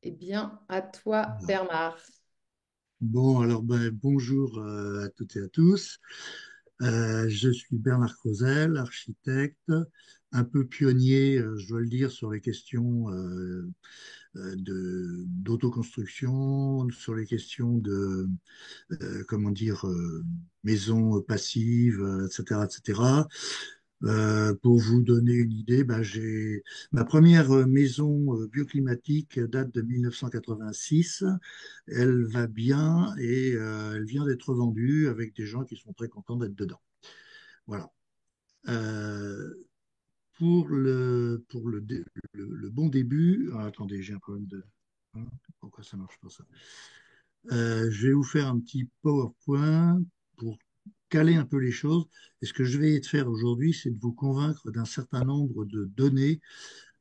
Eh bien, à toi, Voilà. Bernard. Bon, alors bonjour à toutes et à tous. Je suis Bernard Crozel, architecte, un peu pionnier, je dois le dire, sur les questions d'autoconstruction, sur les questions de, comment dire, maisons passives, etc., etc. Pour vous donner une idée, j'ai ma première maison bioclimatique date de 1986. Elle va bien et elle vient d'être vendue avec des gens qui sont très contents d'être dedans. Voilà. Euh, pour le bon début, attendez, j'ai un problème de. Hein, pourquoi ça marche pas ça? Je vais vous faire un petit PowerPoint pour caler un peu les choses. Et ce que je vais essayer de faire aujourd'hui, c'est de vous convaincre d'un certain nombre de données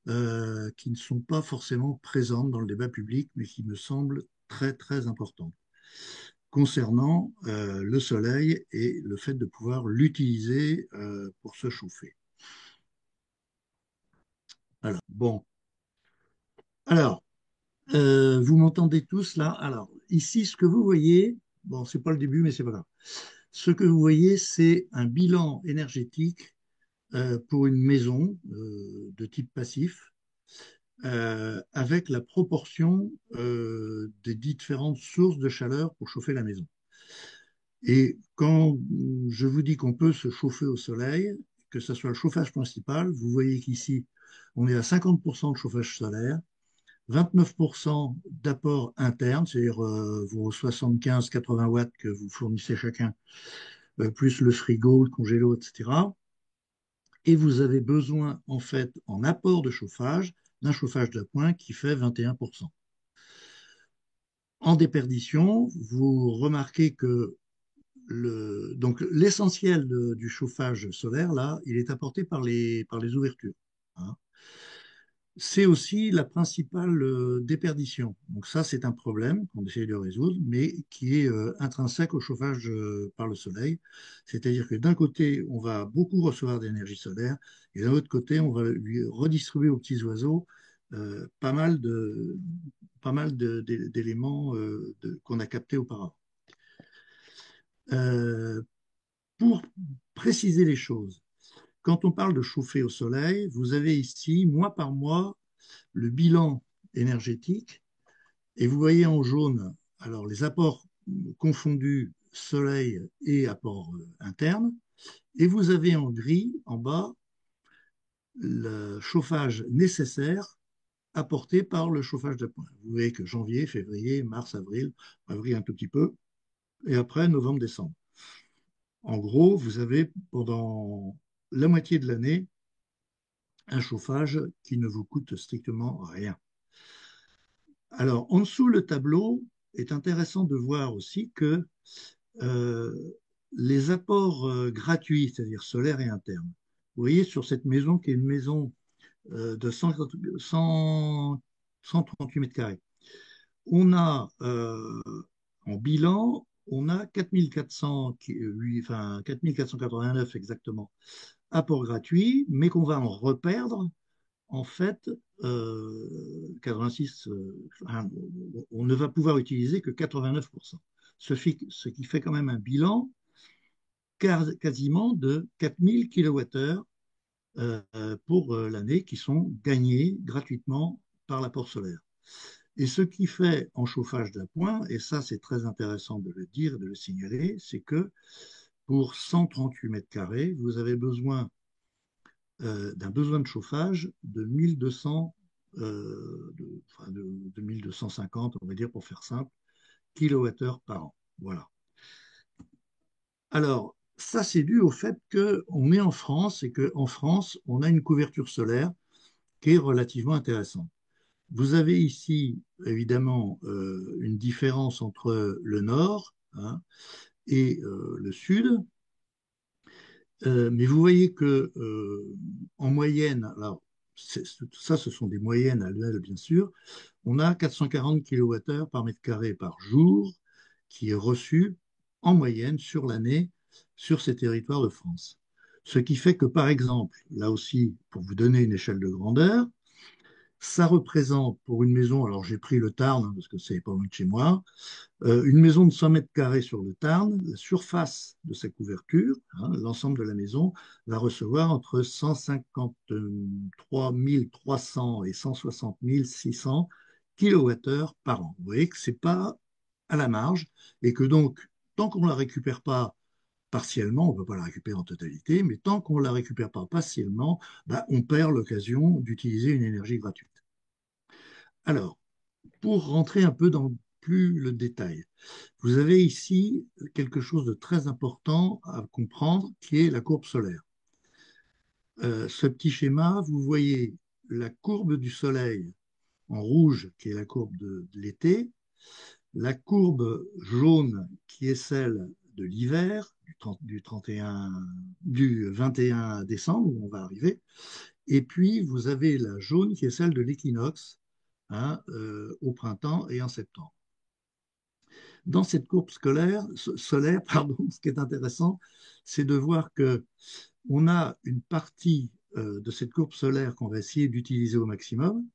qui ne sont pas forcément présentes dans le débat public, mais qui me semblent très, très importantes concernant le soleil et le fait de pouvoir l'utiliser pour se chauffer. Alors, bon. Alors, vous m'entendez tous là? Alors, ici, ce que vous voyez, bon, c'est pas le début, mais c'est pas grave. Ce que vous voyez, c'est un bilan énergétique pour une maison de type passif avec la proportion des différentes sources de chaleur pour chauffer la maison. Et quand je vous dis qu'on peut se chauffer au soleil, que ce soit le chauffage principal, vous voyez qu'ici, on est à 50% de chauffage solaire, 29% d'apport interne, c'est-à-dire vos 75-80 watts que vous fournissez chacun, plus le frigo, le congélo, etc. Et vous avez besoin, en fait, en apport de chauffage, d'un chauffage d'appoint qui fait 21%. En déperdition, vous remarquez que donc l'essentiel du chauffage solaire, là, il est apporté par les ouvertures. Hein. C'est aussi la principale déperdition. Donc ça, c'est un problème qu'on essaie de résoudre, mais qui est intrinsèque au chauffage par le soleil. C'est-à-dire que d'un côté, on va beaucoup recevoir d'énergie solaire, et d'un autre côté, on va lui redistribuer aux petits oiseaux d'éléments qu'on a captés auparavant. Euh, pour préciser les choses, quand on parle de chauffer au soleil, vous avez ici, mois par mois, le bilan énergétique. Et vous voyez en jaune, alors les apports confondus soleil et apports internes. Et vous avez en gris, en bas, le chauffage nécessaire apporté par le chauffage d'appoint. Vous voyez que janvier, février, mars, avril un tout petit peu, et après novembre, décembre. En gros, vous avez pendant la moitié de l'année un chauffage qui ne vous coûte strictement rien. Alors, en dessous, le tableau est intéressant de voir aussi que euh, les apports gratuits, c'est-à-dire solaires et internes, vous voyez sur cette maison qui est une maison de 138 mètres carrés, on a en bilan, on a 4400, enfin 4489 exactement, apports gratuits, mais qu'on va en reperdre en fait, 86, on ne va pouvoir utiliser que 89%. Ce qui fait quand même un bilan quasiment de 4000 kWh pour l'année qui sont gagnés gratuitement par l'apport solaire. Et ce qui fait en chauffage d'appoint, et ça c'est très intéressant de le dire et de le signaler, c'est que pour 138 mètres carrés, vous avez d'un besoin de chauffage de 1200, de 1250, on va dire pour faire simple, kilowattheures par an. Voilà. Alors, ça, c'est dû au fait qu'on est en France et qu'en France, on a une couverture solaire qui est relativement intéressante. Vous avez ici, évidemment, une différence entre le nord hein, et le sud, mais vous voyez que en moyenne, alors ça, ce sont des moyennes annuelles, bien sûr, on a 440 kWh par mètre carré par jour qui est reçu en moyenne sur l'année sur ces territoires de France. Ce qui fait que, par exemple, là aussi, pour vous donner une échelle de grandeur, Ça représente pour une maison, alors j'ai pris le Tarn hein, parce que c'est pas loin de chez moi, une maison de 100 mètres carrés sur le Tarn, la surface de sa couverture, hein, l'ensemble de la maison, va recevoir entre 153 300 et 160 600 kilowattheures par an. Vous voyez que c'est pas à la marge et que donc, tant qu'on ne la récupère pas partiellement, on ne peut pas la récupérer en totalité, mais tant qu'on ne la récupère pas partiellement, bah, on perd l'occasion d'utiliser une énergie gratuite. Alors, pour rentrer un peu dans plus le détail, vous avez ici quelque chose de très important à comprendre qui est la courbe solaire. Ce petit schéma, vous voyez la courbe du soleil en rouge qui est la courbe de l'été, la courbe jaune qui est celle de l'hiver, du 31, du 21 décembre où on va arriver, et puis vous avez la jaune qui est celle de l'équinoxe hein, au printemps et en septembre. Dans cette courbe solaire, pardon, ce qui est intéressant, c'est de voir que on a une partie de cette courbe solaire qu'on va essayer d'utiliser au maximum,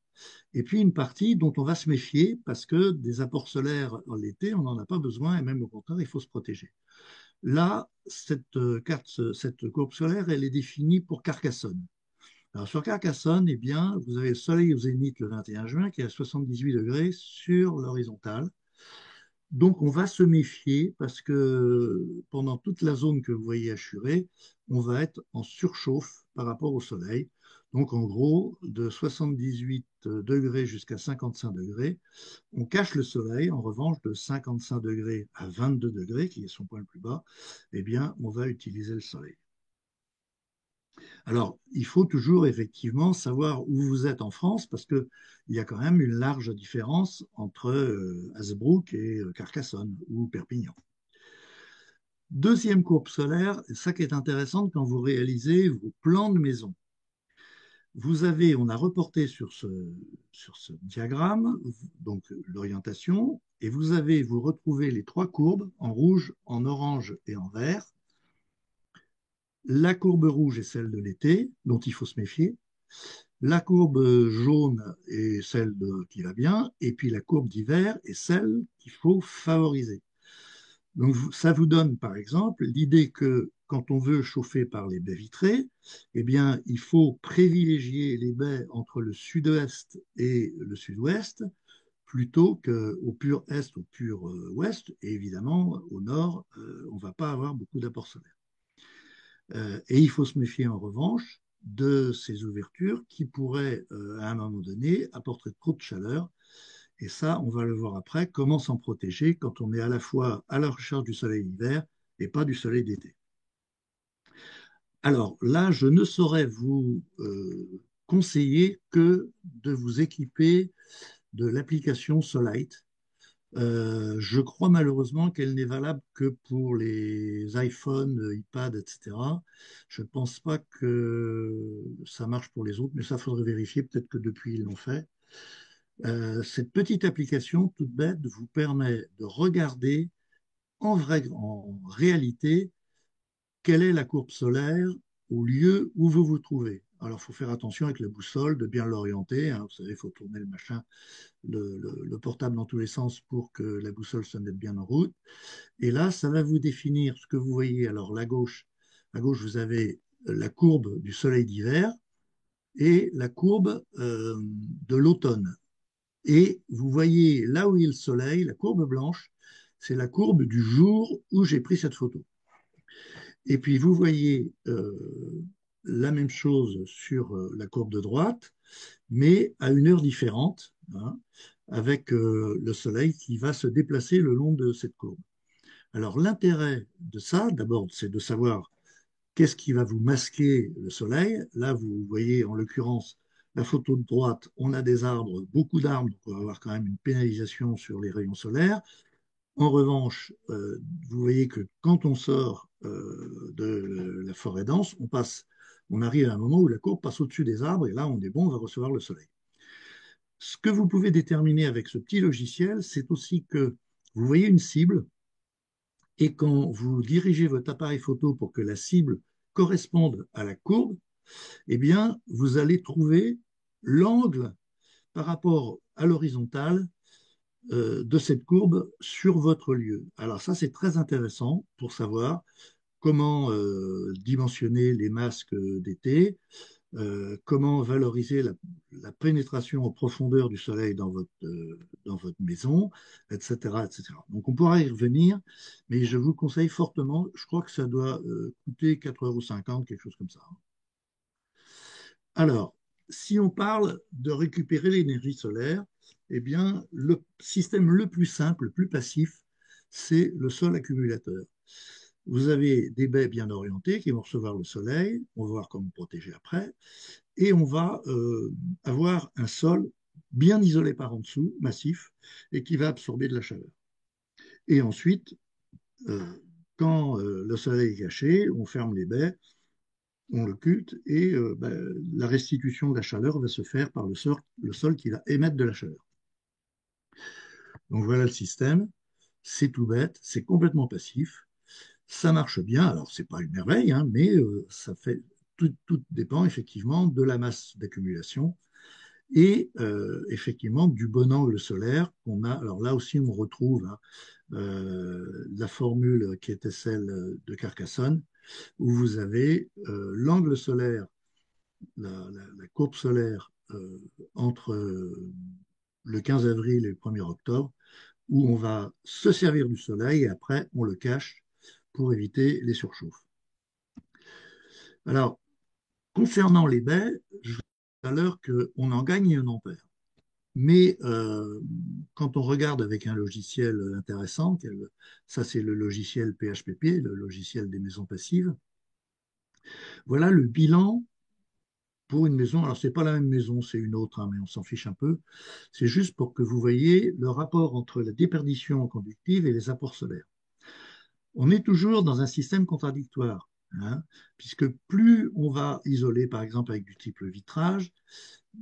et puis une partie dont on va se méfier parce que des apports solaires en l'été, on n'en a pas besoin, et même au contraire, il faut se protéger. Là, cette courbe solaire, elle est définie pour Carcassonne. Alors sur Carcassonne, eh bien, vous avez le soleil au zénith le 21 juin qui est à 78 degrés sur l'horizontale. Donc, on va se méfier parce que pendant toute la zone que vous voyez assurée, on va être en surchauffe par rapport au soleil. Donc, en gros, de 78 degrés jusqu'à 55 degrés, on cache le soleil. En revanche, de 55 degrés à 22 degrés, qui est son point le plus bas, eh bien, on va utiliser le soleil. Alors, il faut toujours effectivement savoir où vous êtes en France parce qu'il y a quand même une large différence entre Hasbrook et Carcassonne ou Perpignan. Deuxième courbe solaire, ça qui est intéressant quand vous réalisez vos plans de maison. Vous avez, on a reporté sur ce diagramme, donc l'orientation, et vous retrouvez les trois courbes en rouge, en orange et en vert. La courbe rouge est celle de l'été, dont il faut se méfier. La courbe jaune est qui va bien, et puis la courbe d'hiver est celle qu'il faut favoriser. Donc ça vous donne par exemple l'idée que quand on veut chauffer par les baies vitrées, eh bien il faut privilégier les baies entre le sud-est et le sud-ouest plutôt qu'au pur est, au pur ouest, et évidemment au nord, on ne va pas avoir beaucoup d'apports solaires. Et il faut se méfier en revanche de ces ouvertures qui pourraient, à un moment donné, apporter trop de chaleur. Et ça, on va le voir après, comment s'en protéger quand on est à la fois à la recherche du soleil d'hiver et pas du soleil d'été. Alors là, je ne saurais vous conseiller que de vous équiper de l'application Solite. Je crois malheureusement qu'elle n'est valable que pour les iPhones, iPad, etc. Je ne pense pas que ça marche pour les autres, mais ça faudrait vérifier. Peut-être que depuis ils l'ont fait. Cette petite application toute bête vous permet de regarder en réalité quelle est la courbe solaire au lieu où vous vous trouvez. Alors, il faut faire attention avec la boussole, de bien l'orienter. Hein. Vous savez, il faut tourner le machin, le portable dans tous les sens pour que la boussole se mette bien en route. Et là, ça va vous définir ce que vous voyez. Alors, à gauche, vous avez la courbe du soleil d'hiver et la courbe de l'automne. Et vous voyez là où il y a le soleil, la courbe blanche, c'est la courbe du jour où j'ai pris cette photo. Et puis vous voyez la même chose sur la courbe de droite, mais à une heure différente, hein, avec le soleil qui va se déplacer le long de cette courbe. Alors l'intérêt de ça, d'abord, c'est de savoir qu'est-ce qui va vous masquer le soleil. Là, vous voyez en l'occurrence la photo de droite, on a des arbres, beaucoup d'arbres, donc on va avoir quand même une pénalisation sur les rayons solaires. En revanche, vous voyez que quand on sort de la forêt dense, on arrive à un moment où la courbe passe au-dessus des arbres et là, on est bon, on va recevoir le soleil. Ce que vous pouvez déterminer avec ce petit logiciel, c'est aussi que vous voyez une cible et quand vous dirigez votre appareil photo pour que la cible corresponde à la courbe, eh bien, vous allez trouver l'angle par rapport à l'horizontale de cette courbe sur votre lieu. Alors ça, c'est très intéressant pour savoir comment dimensionner les masques d'été, comment valoriser la pénétration en profondeur du soleil dans votre maison, etc., etc. Donc on pourra y revenir, mais je vous conseille fortement, je crois que ça doit coûter 4,50 €, quelque chose comme ça. Alors, si on parle de récupérer l'énergie solaire, eh bien, le système le plus simple, le plus passif, c'est le sol accumulateur. Vous avez des baies bien orientées qui vont recevoir le soleil, on va voir comment protéger après, et on va avoir un sol bien isolé par en dessous, massif, et qui va absorber de la chaleur. Et ensuite, euh, quand le soleil est caché, on ferme les baies, on le culte, et la restitution de la chaleur va se faire par le sol qui va émettre de la chaleur. Donc voilà le système, c'est tout bête, c'est complètement passif, ça marche bien, alors c'est pas une merveille, hein, mais ça fait, tout dépend effectivement de la masse d'accumulation et effectivement du bon angle solaire qu'on a. Alors là aussi, on retrouve hein, la formule qui était celle de Carcassonne, où vous avez l'angle solaire, la courbe solaire entre le 15 avril et le 1er octobre, où on va se servir du soleil et après on le cache pour éviter les surchauffes. Alors, concernant les baies, je vous disais tout à l'heure qu'on en gagne et on en perd. Mais quand on regarde avec un logiciel intéressant, ça c'est le logiciel PHPP, le logiciel des maisons passives, voilà le bilan pour une maison. Alors c'est pas la même maison, c'est une autre, hein, mais on s'en fiche un peu. C'est juste pour que vous voyez le rapport entre la déperdition conductive et les apports solaires. On est toujours dans un système contradictoire, hein, puisque plus on va isoler, par exemple avec du type vitrage,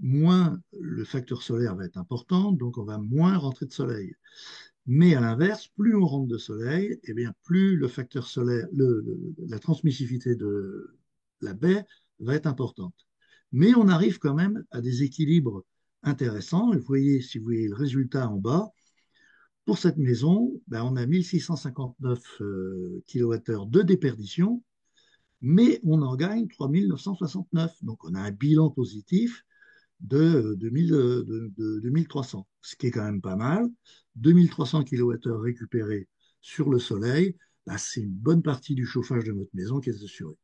moins le facteur solaire va être important, donc on va moins rentrer de soleil. Mais à l'inverse, plus on rentre de soleil, et bien plus le facteur solaire, la transmissivité de la baie va être importante. Mais on arrive quand même à des équilibres intéressants. Et vous voyez, si vous voyez le résultat en bas, pour cette maison, ben on a 1659 kWh de déperdition, mais on en gagne 3969. Donc on a un bilan positif de 2300, ce qui est quand même pas mal. 2300 kWh récupérés sur le soleil, bah, c'est une bonne partie du chauffage de votre maison qui est assurée.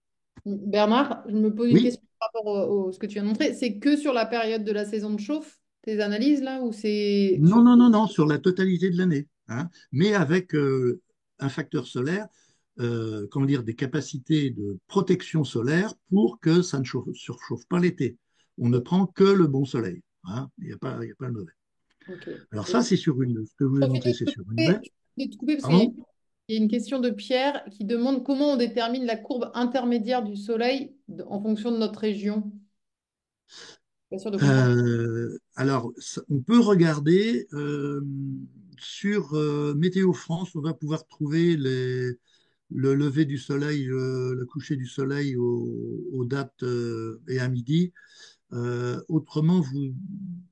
Bernard, je me pose une Oui, question par rapport ce que tu viens de montrer. C'est que sur la période de la saison de chauffe, tes analyses là, ou c'est non, sur... non, non, non, sur la totalité de l'année, hein, mais avec un facteur solaire, comment dire, des capacités de protection solaire pour que ça ne surchauffe pas l'été. On ne prend que le bon soleil, hein, il y a pas le mauvais. Ok. Alors ça, Et c'est sur ce que je vous ai montré, c'est sur une baie. je vais te couper parce qu'il y a Pardon? il y a une question de Pierre qui demande comment on détermine la courbe intermédiaire du soleil en fonction de notre région. Pas sûr de comprendre. Alors, on peut regarder sur Météo France, on va pouvoir trouver le lever du soleil, le coucher du soleil aux dates et à midi. Autrement,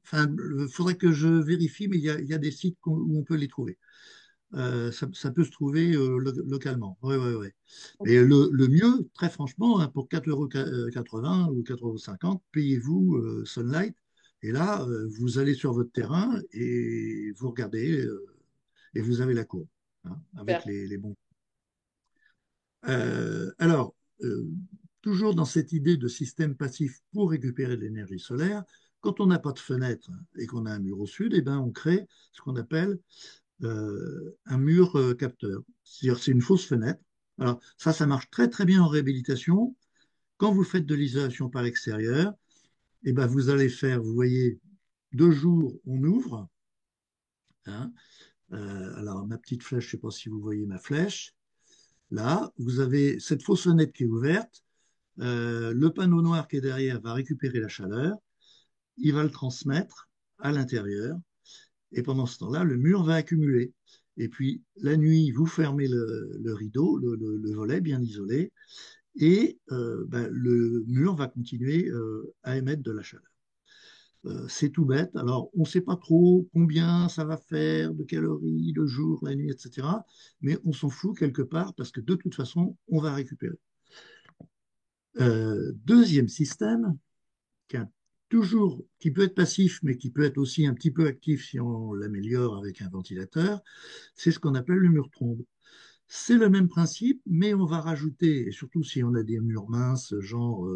enfin, il faudrait que je vérifie, mais il y a des sites où on peut les trouver. Ça peut se trouver localement. Oui, oui, oui. Ok. Mais le mieux, très franchement, hein, pour 4,80 € ou 4,50 € payez-vous Sunlight. Et là, vous allez sur votre terrain et vous regardez et vous avez la courbe hein, avec Super. les bons. Alors, euh, toujours dans cette idée de système passif pour récupérer de l'énergie solaire, quand on n'a pas de fenêtre et qu'on a un mur au sud, eh ben, on crée ce qu'on appelle un mur capteur. C'est-à-dire c'est une fausse fenêtre. Alors ça marche très très bien en réhabilitation. Quand vous faites de l'isolation par l'extérieur, eh ben, vous allez faire, vous voyez, 2 jours, on ouvre. Hein. Alors ma petite flèche, je ne sais pas si vous voyez ma flèche. Là, vous avez cette fausse fenêtre qui est ouverte. Le panneau noir qui est derrière va récupérer la chaleur. Il va le transmettre à l'intérieur. Et pendant ce temps-là, le mur va accumuler. Et puis, la nuit, vous fermez le rideau, le volet bien isolé, et ben, le mur va continuer à émettre de la chaleur. C'est tout bête. Alors, on ne sait pas trop combien ça va faire de calories le jour, la nuit, etc. Mais on s'en fout quelque part parce que de toute façon, on va récupérer. Deuxième système, toujours, qui peut être passif, mais qui peut être aussi un petit peu actif si on l'améliore avec un ventilateur, c'est ce qu'on appelle le mur trombe. C'est le même principe, mais on va rajouter, et surtout si on a des murs minces, genre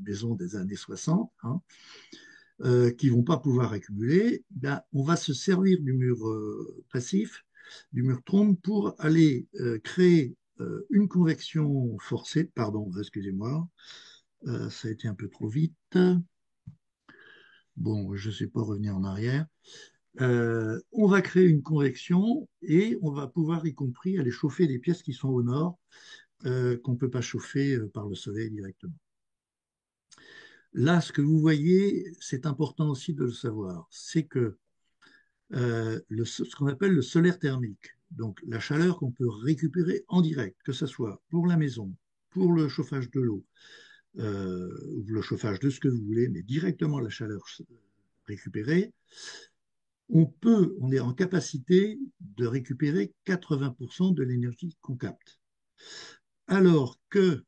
maison des années 60, hein, qui vont pas pouvoir accumuler, ben, on va se servir du mur passif, du mur trombe, pour aller créer une convection forcée. Pardon, excusez-moi, ça a été un peu trop vite. Bon, je ne sais pas revenir en arrière. On va créer une convection et on va pouvoir y compris aller chauffer des pièces qui sont au nord, qu'on ne peut pas chauffer par le soleil directement. Là, ce que vous voyez, c'est important aussi de le savoir, c'est que ce qu'on appelle le solaire thermique, donc la chaleur qu'on peut récupérer en direct, que ce soit pour la maison, pour le chauffage de l'eau, ou le chauffage de ce que vous voulez, mais directement la chaleur récupérée, on est en capacité de récupérer 80% de l'énergie qu'on capte. Alors que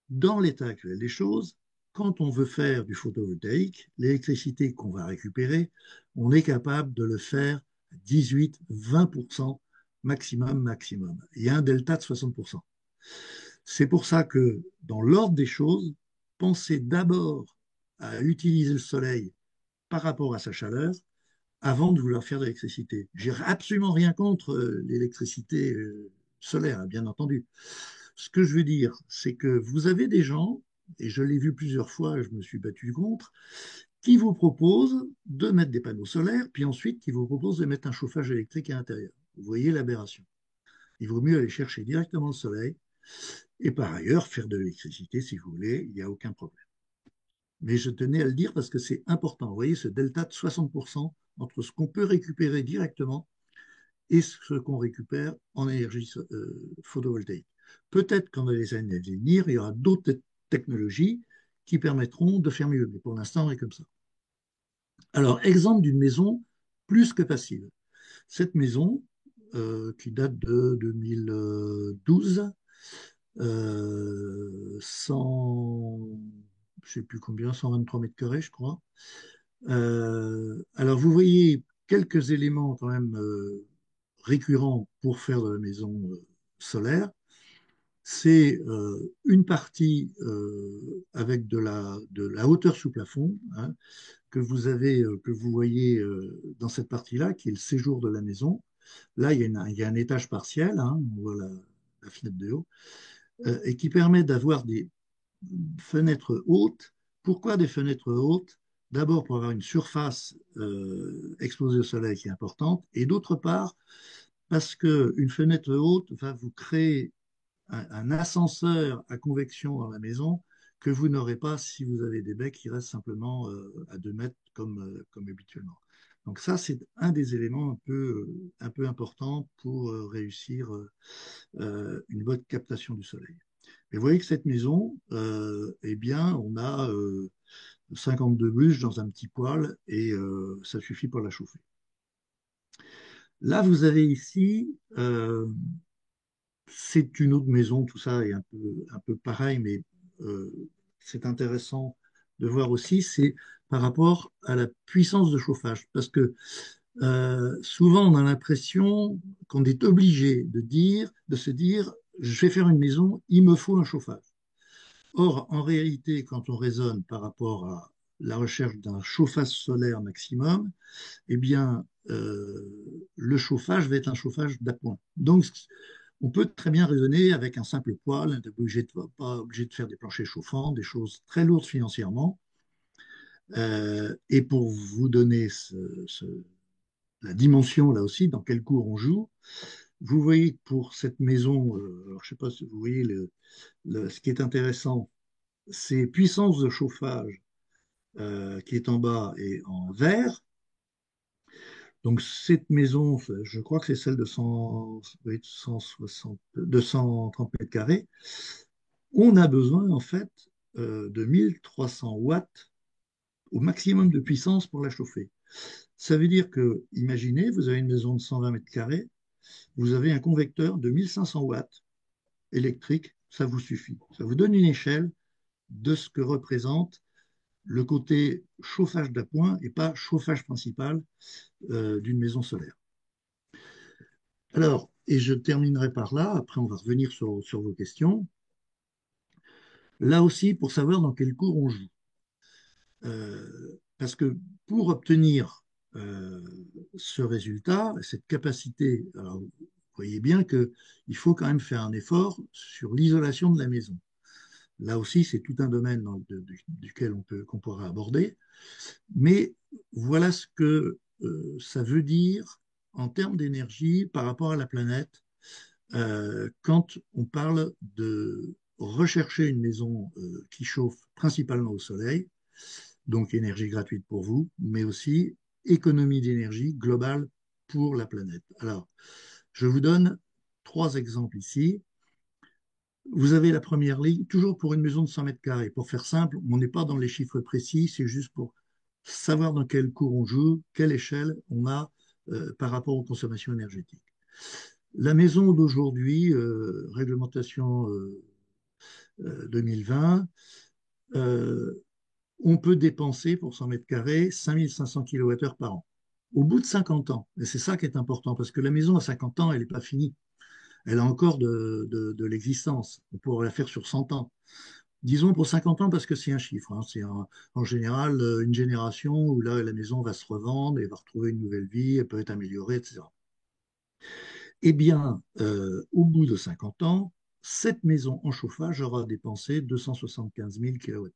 dans l'état actuel des choses, quand on veut faire du photovoltaïque, l'électricité qu'on va récupérer, on est capable de le faire 18-20% maximum. Il y a un delta de 60%. C'est pour ça que dans l'ordre des choses, pensez d'abord à utiliser le soleil par rapport à sa chaleur avant de vouloir faire de l'électricité. J'ai absolument rien contre l'électricité solaire, hein, bien entendu. Ce que je veux dire, c'est que vous avez des gens, et je l'ai vu plusieurs fois, je me suis battu contre, qui vous proposent de mettre des panneaux solaires, puis ensuite qui vous proposent de mettre un chauffage électrique à l'intérieur. Vous voyez l'aberration. Il vaut mieux aller chercher directement le soleil, et par ailleurs faire de l'électricité si vous voulez, il n'y a aucun problème. Mais je tenais à le dire parce que c'est important. Vous voyez ce delta de 60% entre ce qu'on peut récupérer directement et ce qu'on récupère en énergie photovoltaïque. Peut-être qu'en les années à venir, il y aura d'autres technologies qui permettront de faire mieux. Mais pour l'instant, on est comme ça. Alors, exemple d'une maison plus que passive. Cette maison, qui date de 2012, 100, je ne sais plus combien, 123 mètres carrés, je crois. Alors, vous voyez quelques éléments quand même récurrents pour faire de la maison solaire. C'est une partie avec de la hauteur sous plafond, hein, que vous avez, que vous voyez dans cette partie-là, qui est le séjour de la maison. Là, il y a un étage partiel, hein, on voit la fenêtre de haut, et qui permet d'avoir des fenêtres hautes. Pourquoi des fenêtres hautes? D'abord pour avoir une surface exposée au soleil qui est importante, et d'autre part parce qu'une fenêtre haute va vous créer un ascenseur à convection dans la maison que vous n'aurez pas si vous avez des baies qui restent simplement à 2 mètres comme habituellement. Donc ça, c'est un des éléments un peu importants pour réussir une bonne captation du soleil. Et vous voyez que cette maison, eh bien, on a 52 bûches dans un petit poêle et ça suffit pour la chauffer. Là, vous avez ici, c'est une autre maison, tout ça est un peu pareil, mais euh, c'est intéressant de voir aussi, c'est par rapport à la puissance de chauffage. Parce que souvent, on a l'impression qu'on est obligé de se dire, je vais faire une maison, il me faut un chauffage. Or, en réalité, quand on raisonne par rapport à la recherche d'un chauffage solaire maximum, eh bien, le chauffage va être un chauffage d'appoint. Donc, on peut très bien raisonner avec un simple poêle, on n'est pas obligé de faire des planchers chauffants, des choses très lourdes financièrement. Et pour vous donner la dimension, là aussi, dans quel cours on joue, vous voyez que pour cette maison, alors je ne sais pas si vous voyez ce qui est intéressant, c'est puissance de chauffage qui est en bas et en vert. Donc cette maison, je crois que c'est celle de 100, oui, 160, 230 mètres carrés. On a besoin en fait de 1300 watts au maximum de puissance pour la chauffer. Ça veut dire que, imaginez, vous avez une maison de 120 mètres carrés, vous avez un convecteur de 1500 watts électrique, ça vous suffit. Ça vous donne une échelle de ce que représente le côté chauffage d'appoint et pas chauffage principal d'une maison solaire. Alors, et je terminerai par là, après on va revenir sur vos questions. Là aussi, pour savoir dans quel cours on joue. Parce que pour obtenir euh, ce résultat, cette capacité, alors, vous voyez bien qu'il faut quand même faire un effort sur l'isolation de la maison. Là aussi, c'est tout un domaine duquel qu'on pourra aborder. Mais voilà ce que ça veut dire en termes d'énergie par rapport à la planète quand on parle de rechercher une maison qui chauffe principalement au soleil, donc énergie gratuite pour vous, mais aussi économie d'énergie globale pour la planète. Alors, je vous donne trois exemples ici. Vous avez la première ligne, toujours pour une maison de 100 mètres carrés. Pour faire simple, on n'est pas dans les chiffres précis, c'est juste pour savoir dans quel cours on joue, quelle échelle on a par rapport aux consommations énergétiques. La maison d'aujourd'hui, réglementation 2020, euh, on peut dépenser pour 100 mètres carrés 5500 kWh par an. Au bout de 50 ans, et c'est ça qui est important, parce que la maison à 50 ans, elle n'est pas finie. Elle a encore de l'existence. On pourrait la faire sur 100 ans. Disons pour 50 ans parce que c'est un chiffre. Hein. C'est en général une génération où là, la maison va se revendre et va retrouver une nouvelle vie, elle peut être améliorée, etc. Eh bien, au bout de 50 ans, cette maison en chauffage aura dépensé 275 000 kWh.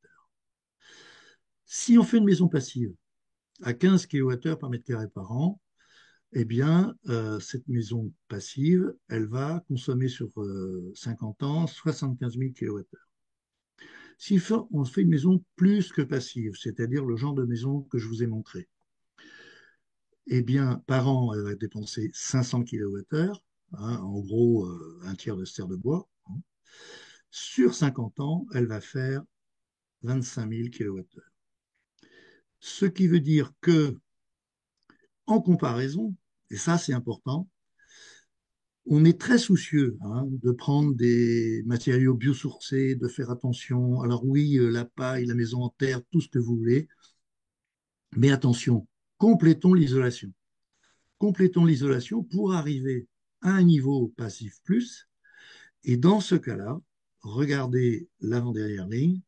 Si on fait une maison passive à 15 kWh par mètre carré par an, eh bien, cette maison passive, elle va consommer sur 50 ans 75 000 kWh. Si on fait une maison plus que passive, c'est-à-dire le genre de maison que je vous ai montré, eh bien, par an, elle va dépenser 500 kWh, hein, en gros un tiers de serre de bois. Hein. Sur 50 ans, elle va faire 25 000 kWh. Ce qui veut dire que, en comparaison, et ça c'est important, on est très soucieux hein, de prendre des matériaux biosourcés, de faire attention. Alors oui, la paille, la maison en terre, tout ce que vous voulez, mais attention, complétons l'isolation. Complétons l'isolation pour arriver à un niveau passif plus. Et dans ce cas-là, regardez l'avant-dernière ligne,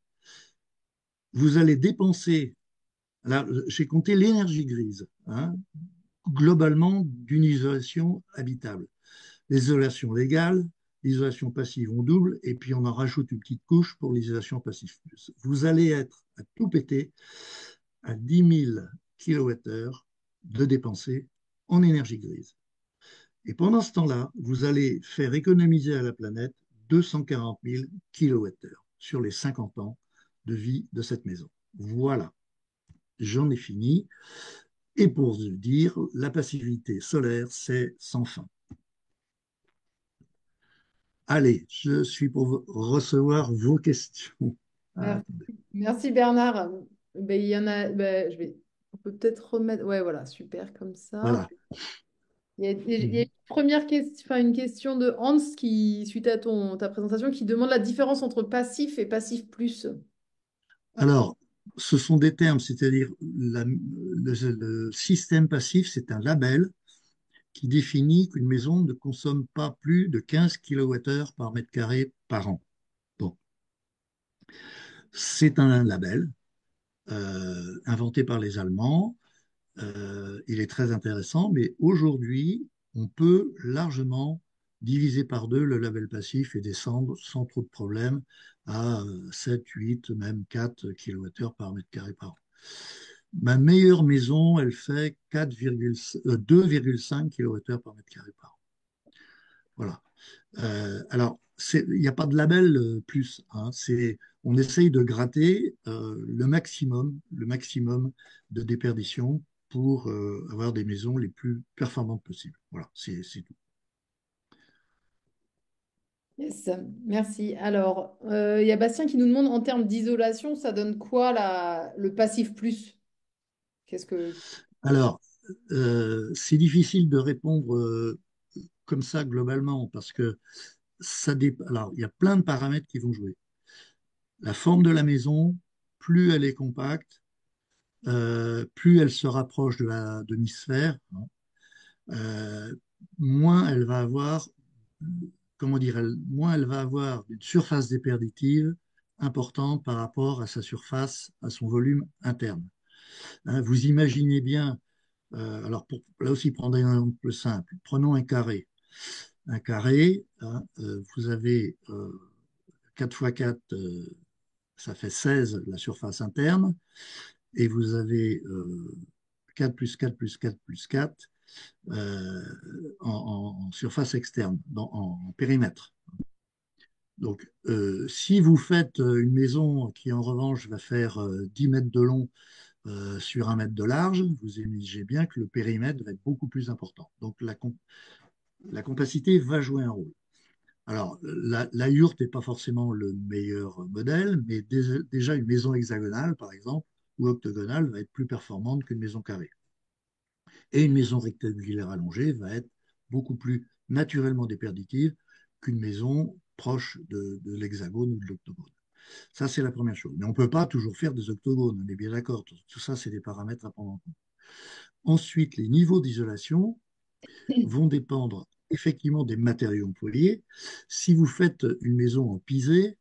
vous allez dépenser, là j'ai compté l'énergie grise, hein, globalement d'une isolation habitable. L'isolation légale, l'isolation passive, on double, et puis on en rajoute une petite couche pour l'isolation passive plus. Vous allez être à tout péter à 10 000 kWh de dépensés en énergie grise. Et pendant ce temps-là, vous allez faire économiser à la planète 240 000 kWh sur les 50 ans de vie de cette maison. Voilà, j'en ai fini. Et pour vous dire, la passivité solaire, c'est sans fin. Allez, je suis pour recevoir vos questions. Ah, Merci, merci Bernard. Ben, il y en a, ben, on peut peut-être remettre. Ouais, voilà, super, comme ça. voilà. Il y a une première question, enfin, une question de Hans qui, suite à ta présentation, qui demande la différence entre passif et passif plus. Alors, ce sont des termes, c'est-à-dire le système passif, c'est un label qui définit qu'une maison ne consomme pas plus de 15 kWh par mètre carré par an. Bon, c'est un label inventé par les Allemands. Il est très intéressant, mais aujourd'hui, on peut largement diviser par deux le label passif et descendre sans trop de problème à 7, 8, même 4 kWh par mètre carré par an. Ma meilleure maison, elle fait 2,5 kWh par mètre carré par an. Voilà. Alors, il n'y a pas de label plus. Hein, on essaye de gratter le maximum de déperdition pour avoir des maisons les plus performantes possibles. Voilà, c'est tout. Yes, merci. Alors, il y a Bastien qui nous demande en termes d'isolation, ça donne quoi le passif plus? Qu'est-ce que... Alors, c'est difficile de répondre comme ça globalement parce que alors, il y a plein de paramètres qui vont jouer. La forme de la maison, plus elle est compacte, plus elle se rapproche de la demi-sphère, hein, euh, moins elle va avoir, comment dire, moins elle va avoir une surface déperditive importante par rapport à sa surface, à son volume interne. Hein, vous imaginez bien, alors pour là aussi prendre un exemple simple, prenons un carré. Un carré, hein, vous avez 4 fois 4, ça fait 16 la surface interne, et vous avez 4 plus 4 plus 4 plus 4 euh, en surface externe, en périmètre. Donc, si vous faites une maison qui, en revanche, va faire 10 mètres de long sur 1 mètre de large, vous imaginez bien que le périmètre va être beaucoup plus important. Donc, la compacité va jouer un rôle. Alors, la yourte n'est pas forcément le meilleur modèle, mais déjà une maison hexagonale, par exemple, ou octogonale, va être plus performante qu'une maison carrée. Et une maison rectangulaire allongée va être beaucoup plus naturellement déperditive qu'une maison proche de l'hexagone ou de l'octogone. Ça, c'est la première chose. Mais on ne peut pas toujours faire des octogones, on est bien d'accord. Tout ça, c'est des paramètres à prendre en compte. Ensuite, les niveaux d'isolation vont dépendre effectivement des matériaux employés. Si vous faites une maison en pisé,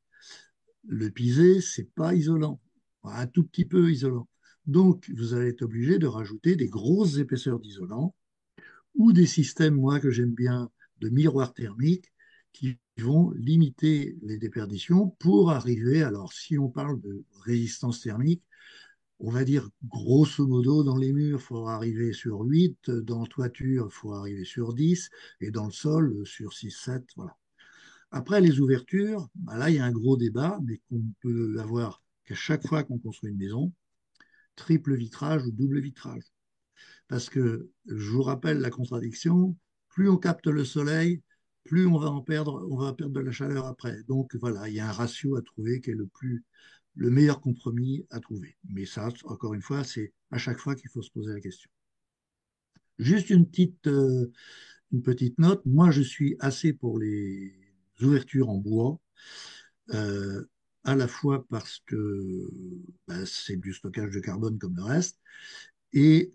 le pisé, c'est pas isolant, un tout petit peu isolant. Donc, vous allez être obligé de rajouter des grosses épaisseurs d'isolant ou des systèmes, moi, que j'aime bien, de miroirs thermiques qui vont limiter les déperditions pour arriver, alors si on parle de résistance thermique, on va dire grosso modo dans les murs, il faut arriver sur 8, dans la toiture, il faut arriver sur 10, et dans le sol, sur 6, 7, voilà. Après, les ouvertures, bah là, il y a un gros débat, mais qu'on peut avoir qu'à chaque fois qu'on construit une maison, triple vitrage ou double vitrage. Parce que, je vous rappelle la contradiction, plus on capte le soleil, plus on va perdre de la chaleur après. Donc voilà, il y a un ratio à trouver qui est le meilleur compromis à trouver. Mais ça, encore une fois, c'est à chaque fois qu'il faut se poser la question. Juste une petite note. Moi, je suis assez pour les ouvertures en bois, euh, à la fois parce que bah, c'est du stockage de carbone comme le reste, et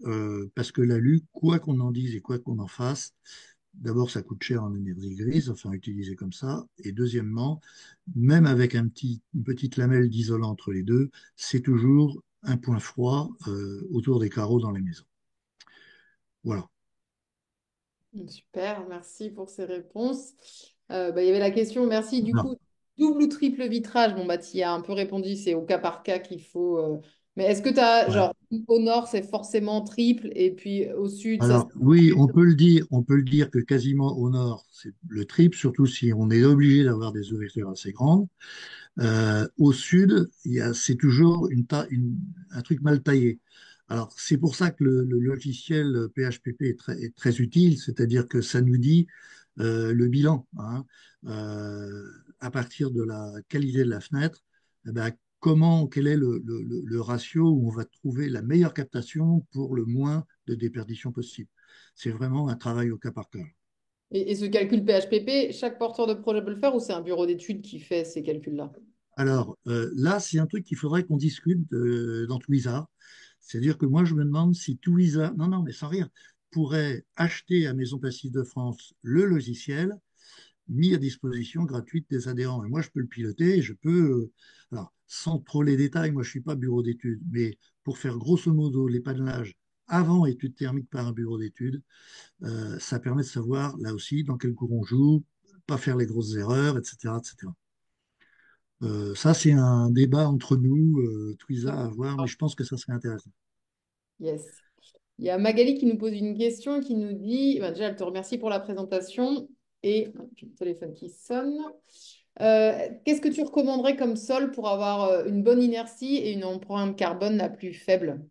parce que l'alu, quoi qu'on en dise et quoi qu'on en fasse, d'abord, ça coûte cher en énergie grise, enfin utilisé comme ça, et deuxièmement, même avec une petite lamelle d'isolant entre les deux, c'est toujours un point froid autour des carreaux dans les maisons. Voilà. Super, merci pour ces réponses. Bah, il y avait la question, merci. Du Non. coup, double ou triple vitrage? Bon, bah, tu y as un peu répondu, c'est au cas par cas qu'il faut. Mais est-ce que tu as, Ouais. genre, au nord, c'est forcément triple, et puis au sud, ça. Alors oui, on peut le dire que quasiment au nord, c'est le triple, surtout si on est obligé d'avoir des ouvertures assez grandes. Au sud, c'est toujours un truc mal taillé. Alors, c'est pour ça que le logiciel PHPP est très utile, c'est-à-dire que ça nous dit le bilan, hein, à partir de la qualité de la fenêtre, eh ben, quel est le ratio où on va trouver la meilleure captation pour le moins de déperdition possible. C'est vraiment un travail au cas par cas. Et ce calcul PHPP, chaque porteur de projet peut le faire ou c'est un bureau d'études qui fait ces calculs-là? Alors là, c'est un truc qu'il faudrait qu'on discute dans Twiza. C'est-à-dire que moi, je me demande si Twiza, non, non, mais sans rire, pourrait acheter à Maison Passive de France le logiciel mis à disposition gratuite des adhérents. Et moi, je peux le piloter, et je peux, alors, sans trop les détails, moi, je ne suis pas bureau d'études, mais pour faire grosso modo l'épanelage avant études thermiques par un bureau d'études, ça permet de savoir, là aussi, dans quel cours on joue, pas faire les grosses erreurs, etc., etc. Ça, c'est un débat entre nous, Twiza à voir, mais je pense que ça serait intéressant. Yes. Il y a Magali qui nous pose une question qui nous dit, bah, déjà, elle te remercie pour la présentation et j'ai le téléphone qui sonne. Qu'est-ce que tu recommanderais comme sol pour avoir une bonne inertie et une empreinte carbone la plus faible?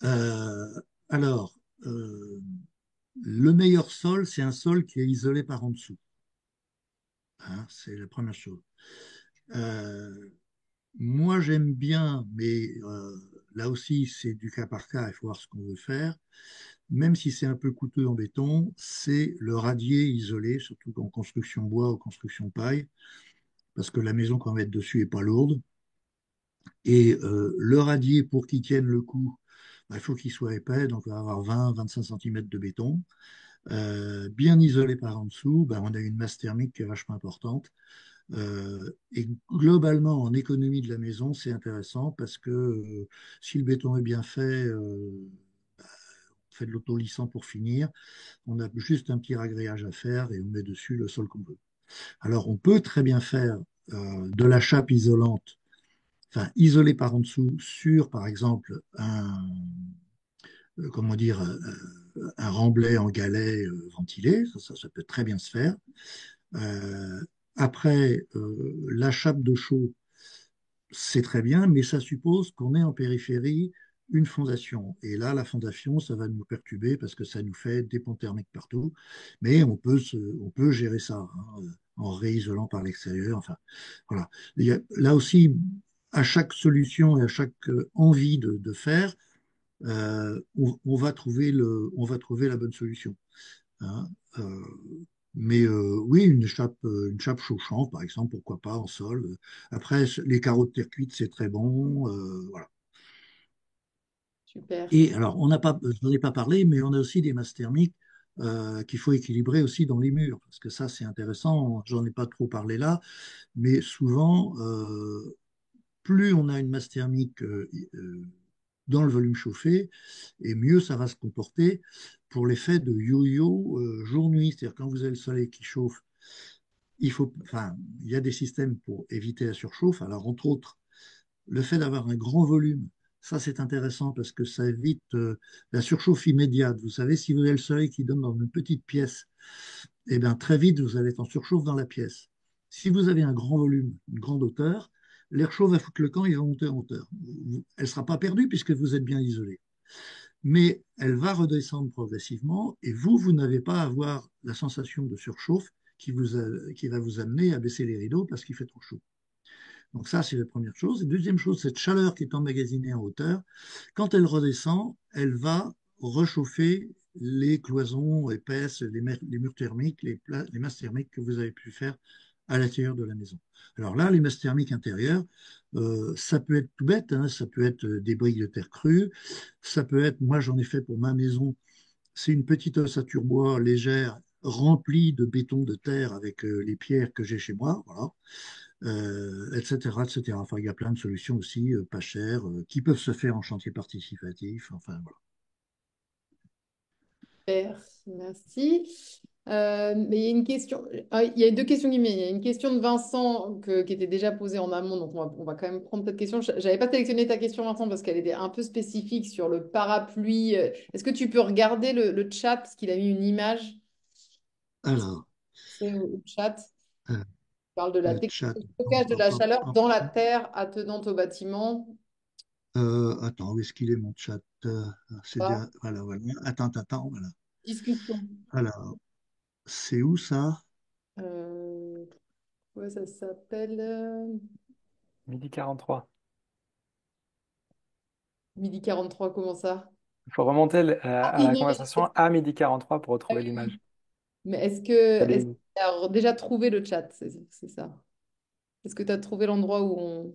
Euh, alors, euh, le meilleur sol, c'est un sol qui est isolé par en dessous. Hein, c'est la première chose. Euh, Moi, j'aime bien, mais là aussi, c'est du cas par cas, il faut voir ce qu'on veut faire. Même si c'est un peu coûteux en béton, c'est le radier isolé, surtout en construction bois ou construction paille, parce que la maison qu'on va mettre dessus est pas lourde. Et le radier, pour qu'il tienne le coup, bah, il faut qu'il soit épais, donc on va avoir 20-25 cm de béton. Bien isolé par en dessous, bah, on a une masse thermique qui est vachement importante. Et globalement, en économie de la maison, c'est intéressant parce que si le béton est bien fait, on fait de l'autolissant pour finir, on a juste un petit ragréage à faire et on met dessus le sol qu'on veut. Alors, on peut très bien faire de la chape isolante, enfin isolée par en dessous, sur par exemple comment dire, un remblai en galet ventilé, ça peut très bien se faire. Euh, Après, la chape de chaux, c'est très bien, mais ça suppose qu'on ait en périphérie une fondation. Et là, la fondation, ça va nous perturber parce que ça nous fait des ponts thermiques partout. Mais on peut gérer ça hein, en réisolant par l'extérieur. Enfin, voilà. Là aussi, à chaque solution et à chaque envie de faire, on va trouver on va trouver la bonne solution. Hein. Euh, mais oui, une chape chauffante, par exemple, pourquoi pas en sol. Après, les carreaux de terre cuite, c'est très bon. Voilà. Super. Et alors, je n'en ai pas parlé, mais on a aussi des masses thermiques qu'il faut équilibrer aussi dans les murs, parce que ça, c'est intéressant. J'en ai pas trop parlé là, mais souvent, plus on a une masse thermique dans le volume chauffé, et mieux ça va se comporter pour l'effet de yo-yo jour-nuit. C'est-à-dire quand vous avez le soleil qui chauffe, enfin, il y a des systèmes pour éviter la surchauffe. Alors, entre autres, le fait d'avoir un grand volume, ça c'est intéressant parce que ça évite la surchauffe immédiate. Vous savez, si vous avez le soleil qui donne dans une petite pièce, eh bien très vite vous allez être en surchauffe dans la pièce. Si vous avez un grand volume, une grande hauteur, l'air chaud va foutre le camp, il va monter en hauteur. Elle ne sera pas perdue puisque vous êtes bien isolé. Mais elle va redescendre progressivement et vous n'avez pas à avoir la sensation de surchauffe qui va vous amener à baisser les rideaux parce qu'il fait trop chaud. Donc ça, c'est la première chose. Et deuxième chose, cette chaleur qui est emmagasinée en hauteur, quand elle redescend, elle va réchauffer les cloisons épaisses, les murs thermiques, les masses thermiques que vous avez pu faire à l'intérieur de la maison. Alors là, les masses thermiques intérieures, ça peut être tout bête, hein, ça peut être des briques de terre crue, ça peut être, moi j'en ai fait pour ma maison, c'est une petite ossature bois légère remplie de béton de terre avec les pierres que j'ai chez moi, voilà, etc., etc. Enfin, il y a plein de solutions aussi pas chères qui peuvent se faire en chantier participatif. Enfin, voilà. Super, merci. Mais il y a une question, il y a deux questions qui m'est. Il y a une question de Vincent qui était déjà posée en amont, donc on va quand même prendre cette question. J'avais pas sélectionné ta question, Vincent, parce qu'elle était un peu spécifique sur le parapluie. Est-ce que tu peux regarder le chat, parce qu'il a mis une image, Alors, c'est au chat. euh, Il parle de la le technique chat. de stockage de Hop, la hop, chaleur hop. dans la terre attenante au bâtiment. Attends, où est-ce qu'il est mon chat? Pas. Voilà, voilà. Attends, voilà. Discussion. Alors, c'est où ça? Euh, ouais, ça s'appelle Midi 43. midi 43, comment ça? Il faut remonter Ah à oui, la non, conversation à midi 43 pour ah retrouver oui, l'image. oui. Mais Elle est-ce est que où? tu as déjà trouvé le chat? C'est ça. Est-ce que tu as trouvé l'endroit où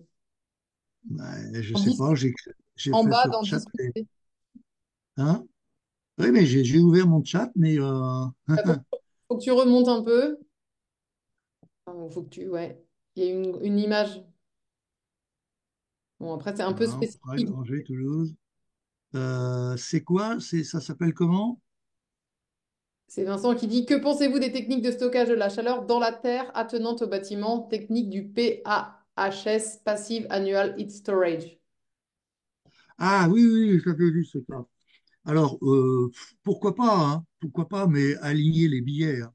Ben, je on sais discute pas, j'ai en fait bas sur dans chat. discuter? Hein? Oui, mais j'ai ouvert mon chat, mais Il faut que tu remontes un peu. Enfin, faut que tu, ouais. Il y a une image. Bon, après, c'est un peu non, spécifique. Angers, Toulouse. C'est quoi? Ça s'appelle comment? C'est Vincent qui dit, que pensez-vous des techniques de stockage de la chaleur dans la terre attenante au bâtiment, technique du PAHS, Passive Annual Heat Storage? Ah oui, oui, j'avais lu ce cas. Alors, pourquoi pas, hein, pourquoi pas, mais aligner les billets, hein.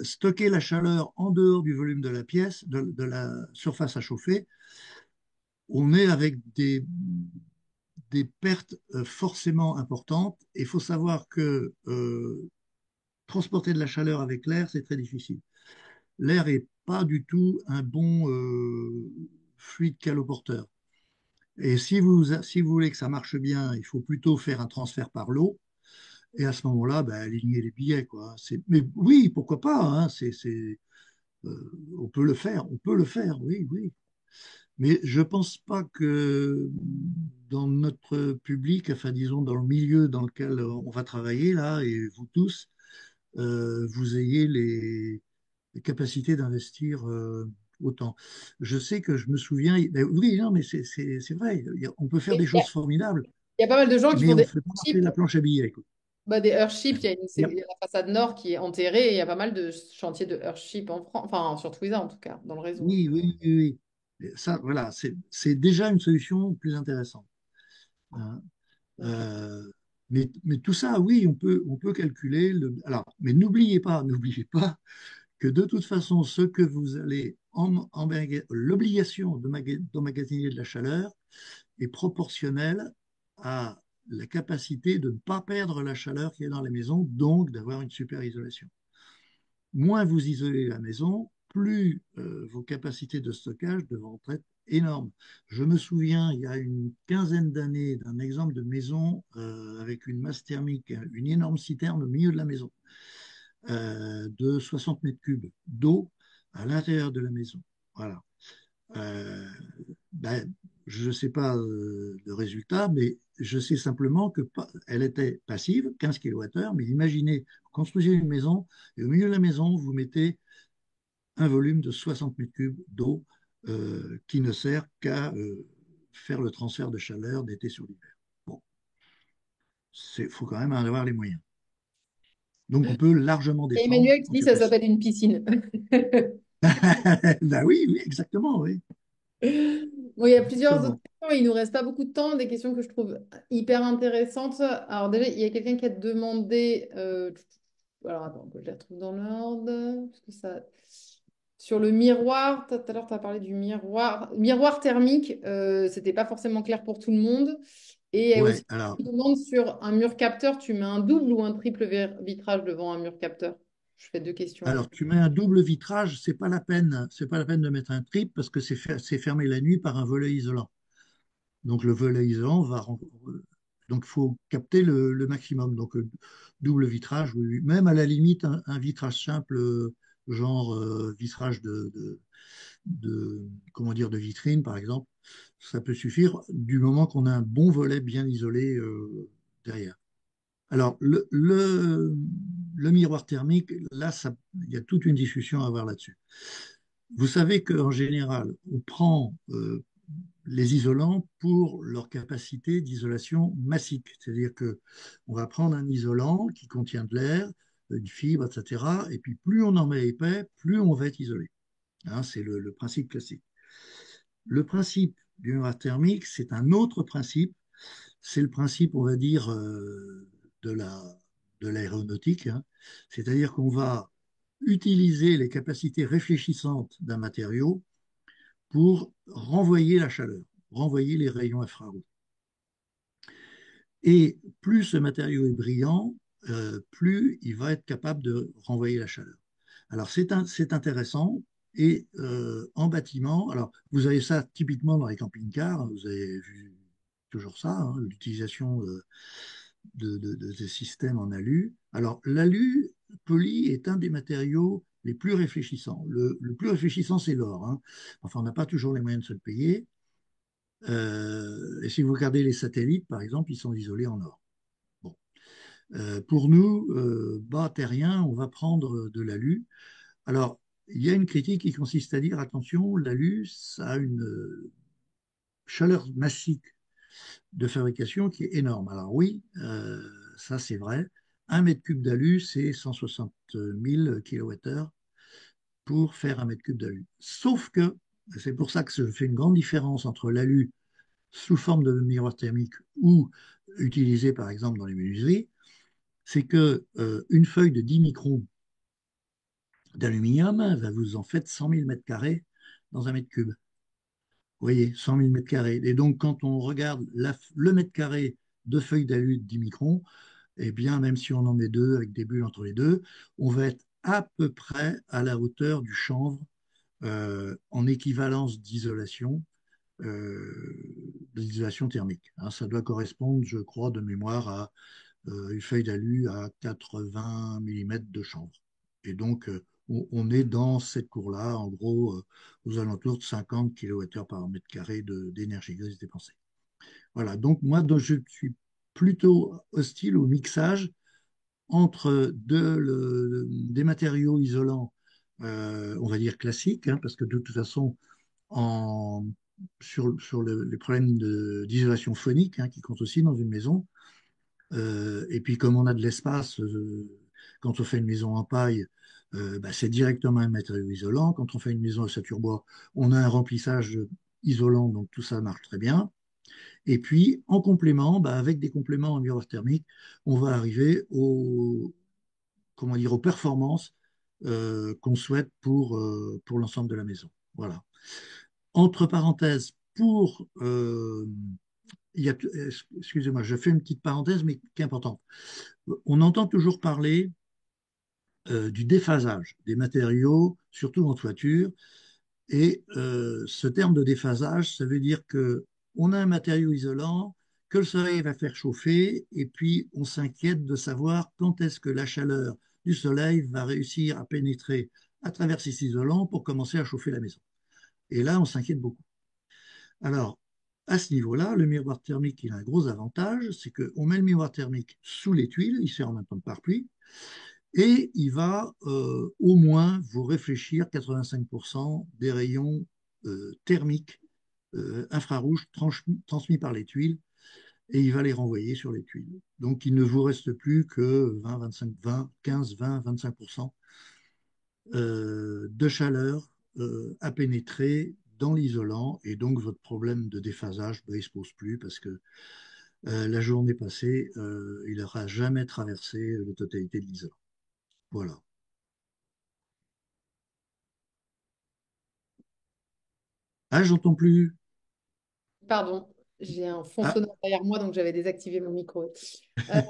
Stocker la chaleur en dehors du volume de la pièce, de la surface à chauffer, on est avec des pertes forcément importantes. Il faut savoir que transporter de la chaleur avec l'air, c'est très difficile. L'air n'est pas du tout un bon fluide caloporteur. Et si vous voulez que ça marche bien, il faut plutôt faire un transfert par lot. Et à ce moment-là, ben, aligner les billets, quoi. Mais oui, pourquoi pas, hein, on peut le faire, oui, oui. Mais je pense pas que dans notre public, enfin disons dans le milieu dans lequel on va travailler là, et vous tous, vous ayez les capacités d'investir autant. Je sais que je me souviens, ben oui, non, mais c'est vrai, on peut faire Et des choses formidables, il y a pas mal de gens qui mais font on ne des fait pas marcher chips. la planche à billets, quoi. Bah, des Earthships, Il y a- il y a la façade nord qui est enterrée et il y a pas mal de chantiers de Earthship en France, enfin sur Twiza en tout cas, dans le réseau. Oui, oui, oui, oui. Et ça, voilà, c'est déjà une solution plus intéressante, hein. Ok. Euh, mais tout ça, oui, on peut calculer. Alors, mais n'oubliez pas que de toute façon, ce que vous allez l'obligation d'emmagasiner de la chaleur est proportionnelle à la capacité de ne pas perdre la chaleur qui est dans la maison, donc d'avoir une super isolation. Moins vous isolez la maison, plus vos capacités de stockage devront être énormes. Je me souviens, il y a une quinzaine d'années, d'un exemple de maison avec une masse thermique, une énorme citerne au milieu de la maison, de 60 mètres cubes d'eau à l'intérieur de la maison. Voilà. Euh, ben, je ne sais pas le résultat, mais je sais simplement que elle était passive, 15 kWh, mais imaginez, vous construisez une maison et au milieu de la maison, vous mettez un volume de 60 mètres cubes d'eau qui ne sert qu'à faire le transfert de chaleur d'été sur l'hiver. Bon, il faut quand même en avoir les moyens. Donc on peut largement Et descendre Emmanuel qui en dit ça capacité. s'appelle une piscine. Ben oui, oui, exactement, oui. Bon, il y a plusieurs autres Exactement. questions, mais il nous reste pas beaucoup de temps, des questions que je trouve hyper intéressantes. Alors déjà, il y a quelqu'un qui a demandé, alors attends, que je les retrouve dans l'ordre, parce que ça, sur le miroir, tout à l'heure tu as parlé du miroir thermique, c'était pas forcément clair pour tout le monde. Et il y a aussi Ouais, alors, une demande sur un mur capteur, tu mets un double ou un triple vitrage devant un mur capteur? Je fais deux questions. alors, tu mets un double vitrage, c'est pas la peine de mettre un triple parce que c'est fermé la nuit par un volet isolant. Donc le volet isolant donc il faut capter le maximum. Donc double vitrage, oui, oui. Même à la limite un vitrage simple, genre vitrage de comment dire de vitrine par exemple, ça peut suffire du moment qu'on a un bon volet bien isolé derrière. Alors le miroir thermique, là, il y a toute une discussion à avoir là-dessus. Vous savez qu'en général, on prend les isolants pour leur capacité d'isolation massique. C'est-à-dire que on va prendre un isolant qui contient de l'air, une fibre, etc. Et puis plus on en met épais, plus on va être isolé. Hein, c'est le principe classique. Le principe du miroir thermique, c'est un autre principe. C'est le principe, on va dire, de de l'aéronautique. Hein. C'est-à-dire qu'on va utiliser les capacités réfléchissantes d'un matériau pour renvoyer la chaleur, renvoyer les rayons infrarouges. Et plus ce matériau est brillant, plus il va être capable de renvoyer la chaleur. Alors c'est intéressant. Et en bâtiment, alors vous avez ça typiquement dans les camping-cars, hein, vous avez vu toujours ça, hein, l'utilisation de ces systèmes en alu. Alors l'alu poli est un des matériaux les plus réfléchissants. Le plus réfléchissant, c'est l'or, hein. Enfin, on n'a pas toujours les moyens de se le payer. Et si vous regardez les satellites, par exemple, ils sont isolés en or. Bon. Pour nous, bas terriens, on va prendre de l'alu. Alors, il y a une critique qui consiste à dire, attention, l'alu, ça a une chaleur massique de fabrication qui est énorme. Alors oui, ça c'est vrai. Un mètre cube d'alu, c'est 160 000 kWh pour faire un mètre cube d'alu. Sauf que, c'est pour ça que je fais une grande différence entre l'alu sous forme de miroir thermique ou utilisé par exemple dans les menuiseries, c'est que une feuille de 10 microns d'aluminium va vous en faire 100 000 mètres carrés dans un mètre cube. Vous voyez, 100 000 mètres carrés. Et donc, quand on regarde le mètre carré de feuilles d'alu de 10 microns, eh bien, même si on en met deux avec des bulles entre les deux, on va être à peu près à la hauteur du chanvre en équivalence d'isolation d'isolation thermique. Hein. Ça doit correspondre, je crois, de mémoire à une feuille d'alu à 80 millimètres de chanvre. Et donc, on est dans cette cour-là, en gros, aux alentours de 50 kWh par mètre carré d'énergie grise dépensée. Voilà, donc moi, donc, je suis plutôt hostile au mixage entre des matériaux isolants, on va dire classiques, hein, parce que de toute façon, en, sur les problèmes d'isolation phonique, hein, qui comptent aussi dans une maison, et puis comme on a de l'espace, quand on fait une maison en paille, bah, c'est directement un matériau isolant. Quand on fait une maison à saturbois, on a un remplissage isolant, donc tout ça marche très bien. Et puis, en complément, bah, avec des compléments en miroir thermique, on va arriver comment dire, aux performances qu'on souhaite pour l'ensemble de la maison. Voilà. Entre parenthèses, excusez-moi, je fais une petite parenthèse, mais qui est importante. On entend toujours parler du déphasage des matériaux, surtout en toiture. Et ce terme de déphasage, ça veut dire que on a un matériau isolant que le soleil va faire chauffer, et puis on s'inquiète de savoir quand est-ce que la chaleur du soleil va réussir à pénétrer à travers cet isolant pour commencer à chauffer la maison. Et là, on s'inquiète beaucoup. Alors, à ce niveau-là, le miroir thermique, il a un gros avantage, c'est qu'on met le miroir thermique sous les tuiles, il sert en même temps de pare-pluie, et il va au moins vous réfléchir 85% des rayons thermiques infrarouges transmis par les tuiles, et il va les renvoyer sur les tuiles. Donc il ne vous reste plus que 20, 25, 20, 15, 20, 25% de chaleur à pénétrer dans l'isolant, et donc votre problème de déphasage, ben, il ne se pose plus parce que la journée passée, il n'aura jamais traversé la totalité de l'isolant. Voilà. Ah, j'entends plus. Pardon, j'ai un fond Ah, sonore derrière moi, donc j'avais désactivé mon micro. Euh,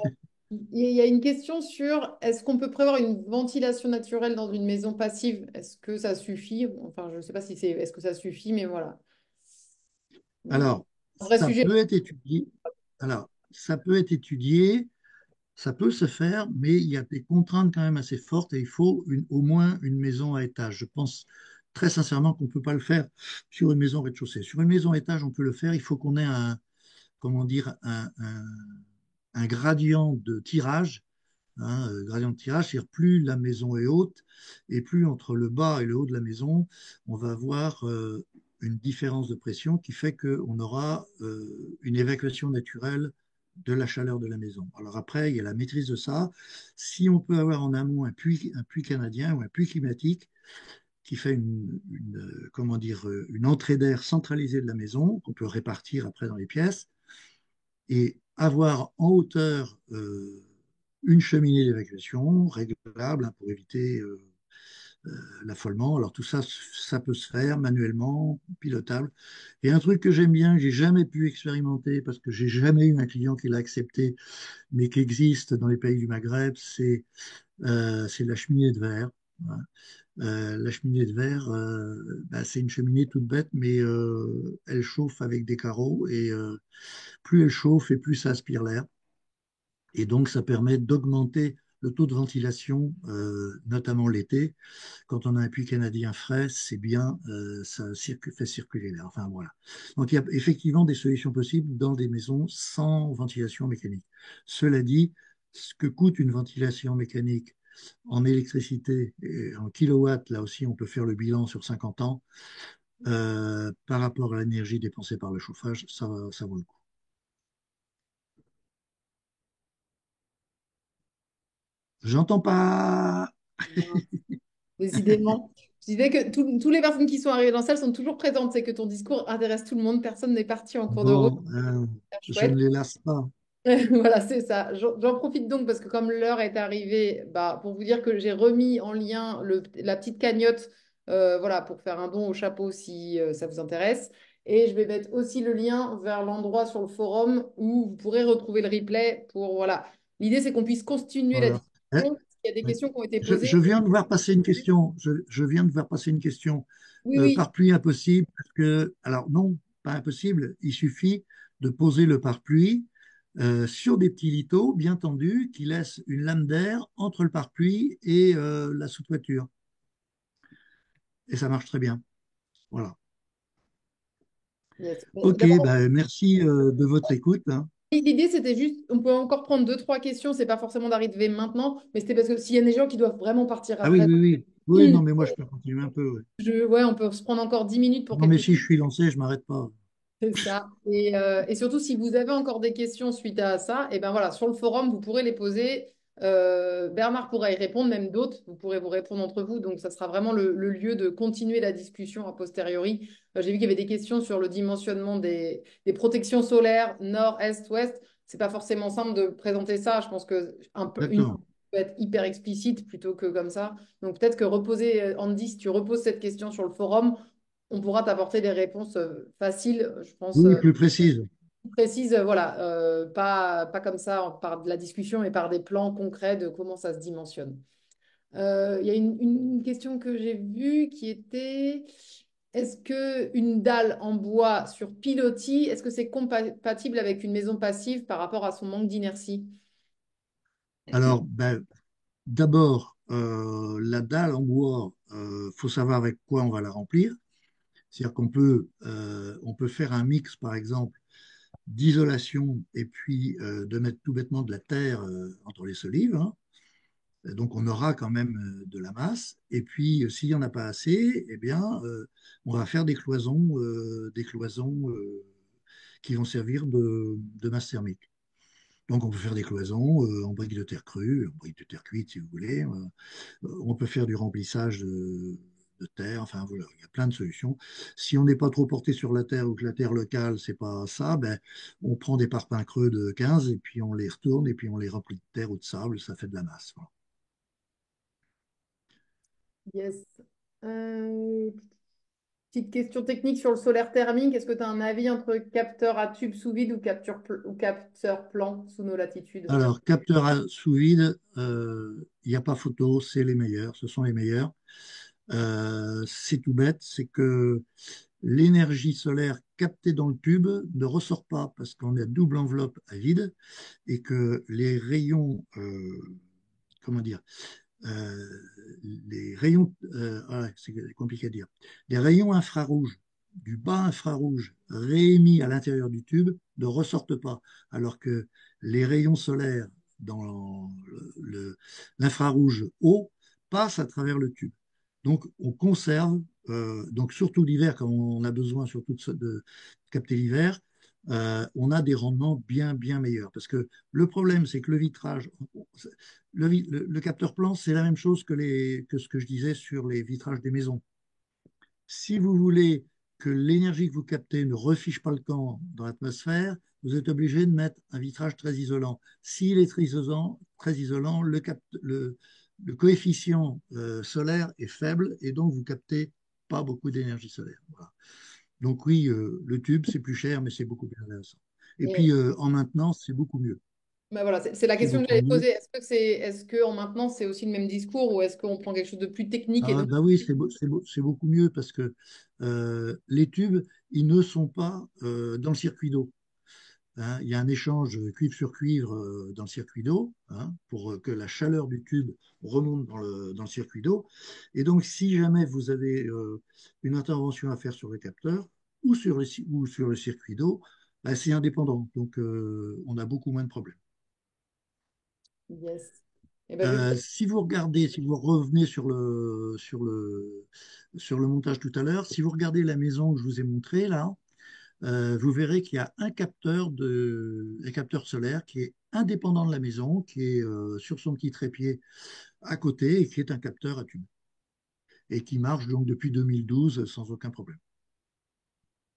il y a une question sur est-ce qu'on peut prévoir une ventilation naturelle dans une maison passive? Est-ce que ça suffit? Enfin, je ne sais pas si c'est est-ce que ça suffit, mais voilà. alors, Un vrai ça sujet. peut être étudié. Alors, ça peut être étudié, ça peut se faire, mais il y a des contraintes quand même assez fortes et il faut au moins une maison à étage. Je pense très sincèrement qu'on ne peut pas le faire sur une maison rez-de-chaussée. Sur une maison à étage, on peut le faire. Il faut qu'on ait comment dire, un gradient de tirage, hein, gradient de tirage, c'est-à-dire plus la maison est haute et plus entre le bas et le haut de la maison, on va avoir une différence de pression qui fait qu'on aura une évacuation naturelle de la chaleur de la maison. Alors après, il y a la maîtrise de ça. Si on peut avoir en amont un puits canadien ou un puits climatique qui fait comment dire, une entrée d'air centralisée de la maison, qu'on peut répartir après dans les pièces, et avoir en hauteur une cheminée d'évacuation réglable, hein, pour éviter l'affolement. Alors tout ça, ça peut se faire manuellement, pilotable. Et un truc que j'aime bien, que j'ai jamais pu expérimenter parce que j'ai jamais eu un client qui l'a accepté, mais qui existe dans les pays du Maghreb, c'est la cheminée de verre. Hein. La cheminée de verre, bah, c'est une cheminée toute bête, mais elle chauffe avec des carreaux, et plus elle chauffe et plus ça aspire l'air. Et donc, ça permet d'augmenter le taux de ventilation, notamment l'été. Quand on a un puits canadien frais, c'est bien, ça fait circuler l'air. Enfin, voilà. Donc, il y a effectivement des solutions possibles dans des maisons sans ventilation mécanique. Cela dit, ce que coûte une ventilation mécanique en électricité et en kilowatts, là aussi, on peut faire le bilan sur 50 ans, par rapport à l'énergie dépensée par le chauffage, ça vaut le coup. J'entends pas. Décidément. Je disais que tous les personnes qui sont arrivées dans la salle sont toujours présentes. C'est que ton discours intéresse tout le monde. Personne n'est parti en cours de route. Bon, C'est je ne chouette. les lasse pas. Voilà, c'est ça. J'en profite donc parce que comme l'heure est arrivée, bah, pour vous dire que j'ai remis en lien la petite cagnotte, voilà, pour faire un don au chapeau si ça vous intéresse. Et je vais mettre aussi le lien vers l'endroit sur le forum où vous pourrez retrouver le replay pour, voilà. L'idée, c'est qu'on puisse continuer la Voilà. Eh, discussion. Il y a des oui. questions qui ont été Je posées. viens de voir passer une question. Je viens de voir passer une question. Oui, oui. Par pluie impossible, parce que, alors non, pas impossible. Il suffit de poser le pare-pluie sur des petits liteaux bien tendus qui laissent une lame d'air entre le pare-pluie et la sous-toiture. Et ça marche très bien. Voilà. Yes. Mais Ok, d'abord, bah, merci de votre écoute, hein. l'idée, c'était juste, on peut encore prendre deux, trois questions. C'est pas forcément d'arriver maintenant, mais c'était parce que s'il y a des gens qui doivent vraiment partir Ah oui, après, oui, oui. Oui, non, mais moi, je peux continuer un peu. Ouais. ouais, on peut se prendre encore 10 minutes pour Non, mais quelques. si je suis lancé, je m'arrête pas. C'est ça. Et surtout, si vous avez encore des questions suite à ça, et ben voilà, sur le forum, vous pourrez les poser. Bernard pourra y répondre, même d'autres. Vous pourrez vous répondre entre vous. Donc, ça sera vraiment le lieu de continuer la discussion a posteriori. J'ai vu qu'il y avait des questions sur le dimensionnement des protections solaires, nord, est, ouest. C'est pas forcément simple de présenter ça. Je pense que une D'accord. peut être hyper explicite plutôt que comme ça. Donc, peut-être que reposer, Andy, si tu reposes cette question sur le forum, on pourra t'apporter des réponses faciles, je pense, Oui, plus précise. précises, voilà, pas comme ça par de la discussion, mais par des plans concrets de comment ça se dimensionne. Il y a une question que j'ai vue qui était, est-ce que une dalle en bois sur pilotis, est-ce que c'est compatible avec une maison passive par rapport à son manque d'inertie? Alors, ben, d'abord, la dalle en bois, faut savoir avec quoi on va la remplir. C'est-à-dire on peut faire un mix, par exemple, d'isolation et puis de mettre tout bêtement de la terre entre les solives, hein. Donc, on aura quand même de la masse. Et puis, s'il n'y en a pas assez, eh bien, on va faire des cloisons qui vont servir de masse thermique. Donc, on peut faire des cloisons en briques de terre crue, en briques de terre cuite, si vous voulez. On peut faire du remplissage de terre. Enfin, voilà, il y a plein de solutions. Si on n'est pas trop porté sur la terre ou que la terre locale, c'est pas ça, ben, on prend des parpaings creux de 15 et puis on les retourne et puis on les remplit de terre ou de sable. Ça fait de la masse. Voilà. Yes. Euh, Petite question technique sur le solaire thermique. Est-ce que tu as un avis entre capteur à tube sous vide ou capteur plan sous nos latitudes? Alors, capteur sous vide, il n'y a pas photo, c'est les meilleurs, ce sont les meilleurs. C'est tout bête, c'est que l'énergie solaire captée dans le tube ne ressort pas parce qu'on a double enveloppe à vide et que les rayons, comment dire, euh, les rayons, c'est compliqué à dire, les rayons infrarouges, du bas infrarouge réémis à l'intérieur du tube ne ressortent pas, alors que les rayons solaires dans l'infrarouge haut passent à travers le tube. Donc on conserve, donc surtout l'hiver quand on a besoin surtout de capter l'hiver, on a des rendements bien meilleurs. Parce que le problème, c'est que le vitrage, le capteur plan, c'est la même chose que ce que je disais sur les vitrages des maisons. Si vous voulez que l'énergie que vous captez ne refiche pas le camp dans l'atmosphère, vous êtes obligé de mettre un vitrage très isolant. S'il est très isolant le coefficient solaire est faible et donc vous captez pas beaucoup d'énergie solaire. Voilà. Donc oui, le tube, c'est plus cher, mais c'est beaucoup plus intéressant. Et Et puis en maintenance, c'est beaucoup mieux. ben voilà, c'est la C'est question que beaucoup j'allais mieux. poser. Est-ce que en maintenant c'est aussi le même discours ou est-ce qu'on prend quelque chose de plus technique et Ah de bah oui, c'est beaucoup mieux parce que les tubes, ils ne sont pas dans le circuit d'eau, hein. Il y a un échange cuivre sur cuivre dans le circuit d'eau, hein, pour que la chaleur du tube remonte dans le circuit d'eau. Et donc, si jamais vous avez une intervention à faire sur le capteur ou sur le circuit d'eau, bah, c'est indépendant. Donc, on a beaucoup moins de problèmes. yes. Et ben je vais Si vous regardez, si vous revenez sur le montage tout à l'heure, si vous regardez la maison que je vous ai montrée là, vous verrez qu'il y a un capteur solaire qui est indépendant de la maison, qui est sur son petit trépied à côté et qui est un capteur à tube et qui marche donc depuis 2012 sans aucun problème.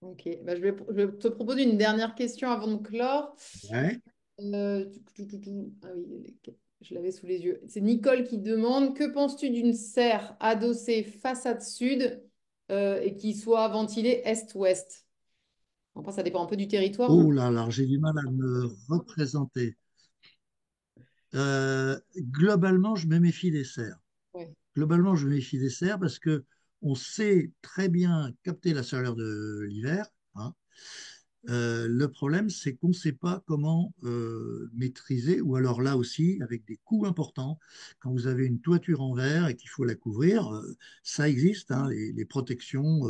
ok. Ben, je vais te proposer une dernière question avant de clore. Ouais. Ah oui, je l'avais sous les yeux. C'est Nicole qui demande, que penses-tu d'une serre adossée façade sud et qui soit ventilée est-ouest? Enfin, ça dépend un peu du territoire. Oh là là, j'ai du mal à me représenter. Globalement, je me méfie des serres. Ouais. Globalement, je me méfie des serres parce que on sait très bien capter la chaleur de l'hiver, hein. Le problème, c'est qu'on ne sait pas comment maîtriser, ou alors là aussi, avec des coûts importants, quand vous avez une toiture en verre et qu'il faut la couvrir, ça existe, hein, les protections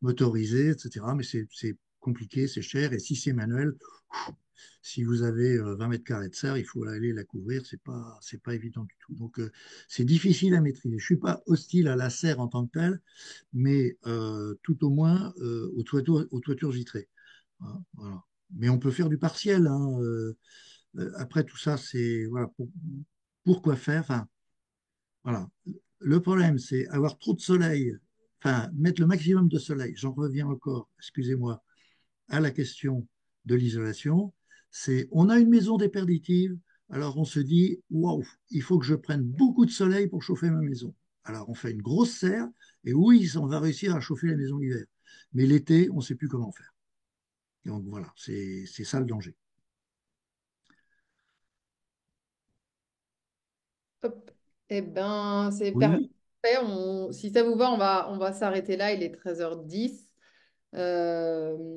motorisées, etc. Mais c'est compliqué, c'est cher, et si c'est manuel, si vous avez 20 mètres carrés de serre, il faut aller la couvrir, c'est pas évident du tout. Donc, c'est difficile à maîtriser. Je suis pas hostile à la serre en tant que telle, mais tout au moins aux toitures vitrées. Hein, voilà. Mais on peut faire du partiel, hein, après tout ça, c'est voilà, pourquoi faire. Enfin, voilà. Le problème, c'est avoir trop de soleil, enfin, mettre le maximum de soleil. J'en reviens encore, excusez-moi, à la question de l'isolation. C'est on a une maison déperditive, alors on se dit waouh, il faut que je prenne beaucoup de soleil pour chauffer ma maison. Alors on fait une grosse serre, et oui, on va réussir à chauffer la maison l'hiver. Mais l'été, on ne sait plus comment faire. Donc voilà, c'est ça le danger. Hop. Eh ben, c'est parfait. Oui, Si ça vous va, on va s'arrêter là. Il est 13h10.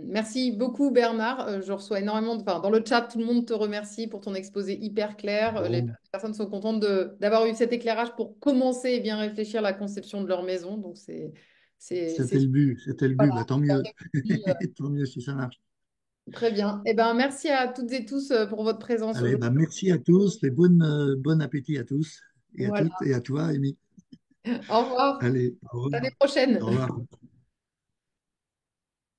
Merci beaucoup, Bernard. Je reçois énormément enfin, dans le chat, tout le monde te remercie pour ton exposé hyper clair. Les bon, personnes sont contentes d'avoir eu cet éclairage pour commencer et bien réfléchir à la conception de leur maison. Donc, c'est c'était le but, c'était le but. voilà. Bah, tant mieux, tant mieux si ça marche. Très bien. Eh ben, merci à toutes et tous pour votre présence Allez, aujourd'hui. bah, merci à tous et bon appétit à tous et à Voilà. toutes et à toi, Amy. Au revoir. Allez, À l'année prochaine. au revoir.